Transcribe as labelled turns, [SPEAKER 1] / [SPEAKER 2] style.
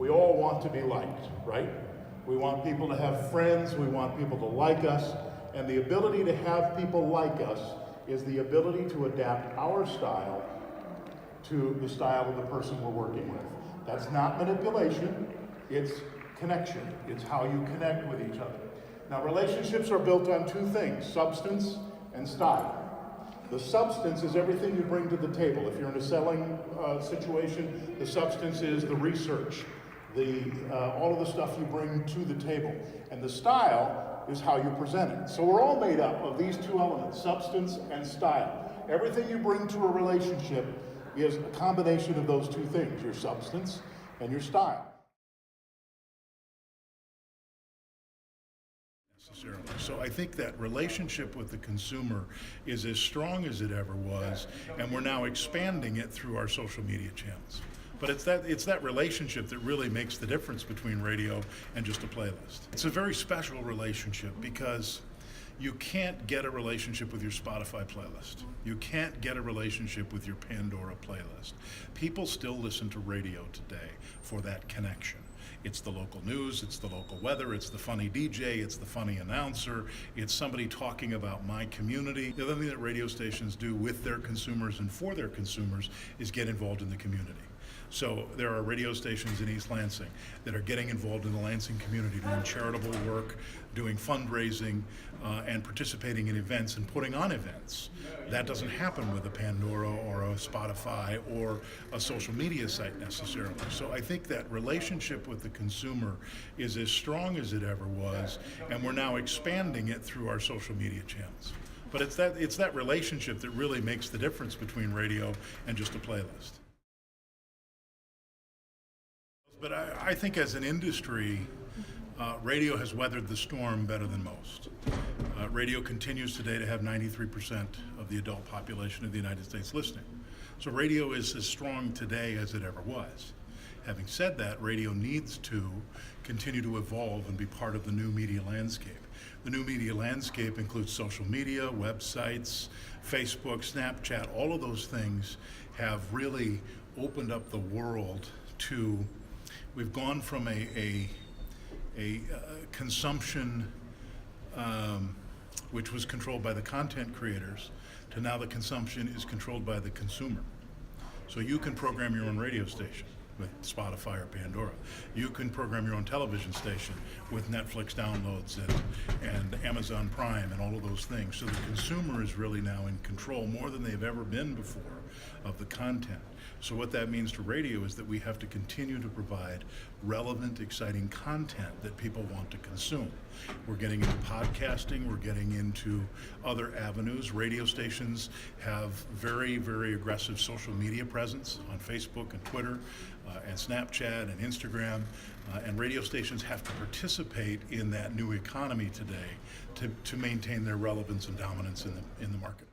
[SPEAKER 1] We all want to be liked, right? We want people to have friends, we want people to like us, and the ability to have people like us is the ability to adapt our style to the style of the person we're working with. That's not manipulation, it's connection. It's how you connect with each other. Now, relationships are built on two things, substance and style. The substance is everything you bring to the table. If you're in a selling situation, the substance is the research, all of the stuff you bring to the table. And the style is how you present it. So we're all made up of these two elements, substance and style. Everything you bring to a relationship is a combination of those two things, your substance and your style. So I think that relationship with the consumer is as strong as it ever was, and we're now expanding it through our social media channels. But it's that relationship that really makes the difference between radio and just a playlist. It's a very special relationship because you can't get a relationship with your Spotify playlist. You can't get a relationship with your Pandora playlist. People still listen to radio today for that connection. It's the local news, it's the local weather, it's the funny DJ, it's the funny announcer, it's somebody talking about my community. The other thing that radio stations do with their consumers and for their consumers is get involved in the community. So there are radio stations in East Lansing that are getting involved in the Lansing community, doing charitable work, doing fundraising, and participating in events and putting on events. That doesn't happen with a Pandora or a Spotify or a social media site necessarily. So I think that relationship with the consumer is as strong as it ever was, and we're now expanding it through our social media channels. But it's that relationship that really makes the difference between radio and just a playlist. But I think as an industry, radio has weathered the storm better than most. Radio continues today to have 93% of the adult population of the United States listening. So radio is as strong today as it ever was. Having said that, radio needs to continue to evolve and be part of the new media landscape. The new media landscape includes social media, websites, Facebook, Snapchat. All of those things have really opened up the world to. We've gone from a consumption which was controlled by the content creators to now the consumption is controlled by the consumer. So you can program your own radio station with Spotify or Pandora. You can program your own television station with Netflix downloads and Amazon Prime and all of those things. So the consumer is really now in control more than they've ever been before of the content. So what that means to radio is that we have to continue to provide relevant, exciting content that people want to consume. We're getting into podcasting, we're getting into other avenues. Radio stations have very, very aggressive social media presence on Facebook and Twitter and Snapchat and Instagram. And radio stations have to participate in that new economy today to maintain their relevance and dominance in the market.